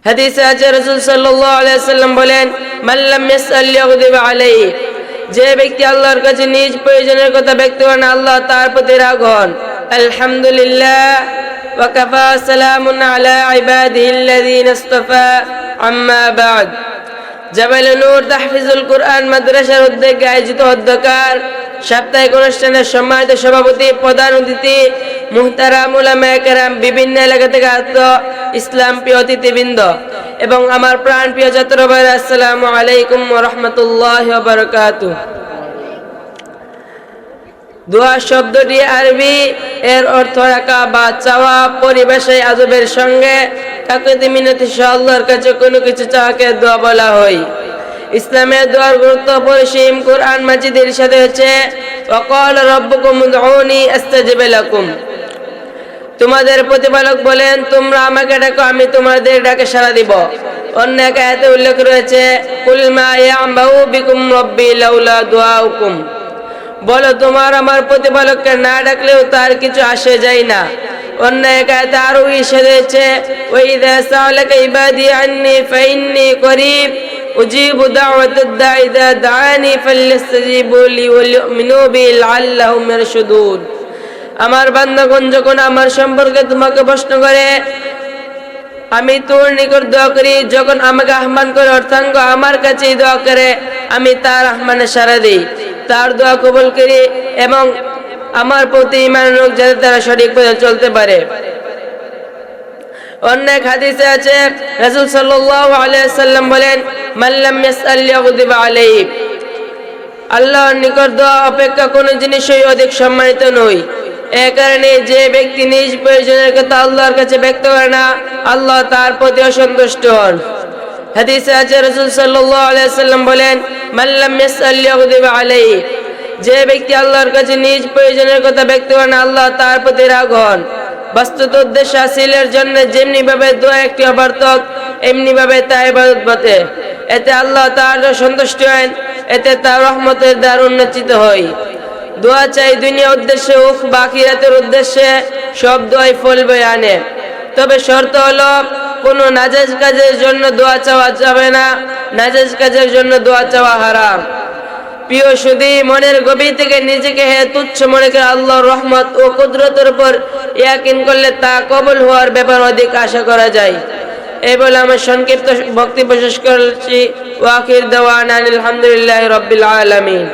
হাদিসে আছে রাসূল সাল্লাল্লাহু আলাইহি ওয়াসাল্লাম বলেন, মান লাম ইয়াসআল ইয়াগদিব আলাইহি, যে ব্যক্তি আল্লাহর কাছে নিজ প্রয়োজনের কথা ব্যক্ত করে না, আল্লাহ তার প্রতি রাগ হন। আলহামদুলিল্লাহ ওয়া কাফা, সালামুন আলা ইবাদিহিল্লাযীনা ইসতাফা, আম্মা বা'দ। জাবাল নূর তাহফিজুল কুরআন মাদ্রাসার উদ্যোগে আয়োজিত অধ্যকার সাপ্তাহিক অনুষ্ঠানের সম্মানিত সভাপতি, প্রধান অতিথি, মুহতারাম উলামায়ে কেরাম, বিভিন্ন এলাকা থেকে আগত ইসলাম প্রিয় অতিথিবৃন্দ এবং আমার প্রাণ প্রিয় ছাত্র ভাইরা, আসসালামু আলাইকুম ওয়া রাহমাতুল্লাহি ওয়া বারাকাতুহু। দোয়া শব্দটি আরবি, এর অর্থ রাখা বা চাওয়া। পরিভাষায় আদবের সঙ্গে কাকুতি মিনতি সহ আল্লাহর কাছে কোনো কিছু চাওয়াকে দোয়া বলা হয়। ইসলামের দোয়ার গুরুত্ব পরিসীম। কুরআন মাজিদের সাথে হচ্ছে ওয়াকাল রাব্বুকুম উদউনি আস্তাজিব লাকুম, তোমাদের প্রতিপালক বলেন, তোমরা আমাকে ডাকো, আমি তোমাদের ডাকে সাড়া দিব। অন্য এক আয়াতে উল্লেখ রয়েছে, কুল মা ইয়াবাউ বিকুম রাব্বি লাউলা দুআউকুম, বলো তোমার আমার প্রতিপালককে না ডাকলেও তার কিছু আসে যায় না। অন্য এক আয়াতে আরো ইরশাদ হয়েছে, ওয়া ইযা সাআলাকা ইবাদি আন্নী ফাইন্নী করিব উজিবু দাওয়াতাদ দাঈ ইযা দাআনি ফালইস্তাজিবু লি ওয়া লিউমিনু বি লাআল্লাহুম ইয়ারশুদুন, আমার বান্দাগণ যখন আমার সম্পর্কে তোমাকে প্রশ্ন করে, আমি তোর নিকট দোয়া করি, যখন আমাকে আহ্বান করে অর্থাঙ্গ আমার কাছেই দোয়া করে, আমি তার আহ্বানে সাড়া দিই, তার দোয়া কবুল করি এবং আমার প্রতি ঈমান রাখ, যাতে তারা সঠিক পথে চলতে পারে। অন্য এক হাদিসে আছে, রাসূল সাল্লাল্লাহু আলাইহি ওয়াসাল্লাম বলেন, মান লাম ইয়াসআল ইয়াগদিব আলাইহি, আল্লাহর নিকট দোয়া অপেক্ষা কোনো জিনিসই অধিক সম্মানিত নয়। এ কারণে যে ব্যক্তি নিজ প্রয়োজনের কথা আল্লাহর কাছে ব্যক্ত করে না, আল্লাহ তার প্রতি অসন্তুষ্ট হন। হাদিসে আছে, রাসূল সাল্লাল্লাহু আলাইহি ওয়াসাল্লাম বলেন, মান লাম ইয়াসআল ইয়াগদিব আলাইহি, যে ব্যক্তি আল্লাহর কাছে নিজ প্রয়োজনের কথা ব্যক্ত করে না, আল্লাহ তার প্রতি রাগ হন। বস্তুত উদ্দেশ্য হাসিলের জন্য যেমনি ভাবে দোয়া একটি অবার্থক, এমনি ভাবে তা ইবাদত বটে। এতে আল্লাহ তার সন্তুষ্ট হন, এতে তার রহমতের দ্বার উন্মোচিত হয়। দোয়া চাই দুনিয়া উদ্দেশ্যে হোক বা আখিরাতের উদ্দেশ্যে, সব দোয়াই ফল বয়ে আনে। তবে শর্ত হলো, কোনো নাজায়েজ কাজের জন্য দোয়া চাওয়া যাবে না, নাজায়েজ কাজের জন্য দোয়া চাওয়া হারাম। প্রিয় সুধী, মনের গভীর থেকে নিজেকে তুচ্ছ মনে করে আল্লাহর রহমত ও কুদরতের উপর ইয়াকিন করলে তা কবুল হওয়ার ব্যাপার অধিক আশা করা যায়। এই বলে আমার সংক্ষিপ্ত বক্তব্য শেষ করছি। ওয়া আখির দাওয়ানা আলহামদুলিল্লাহি রাব্বিল আলামিন।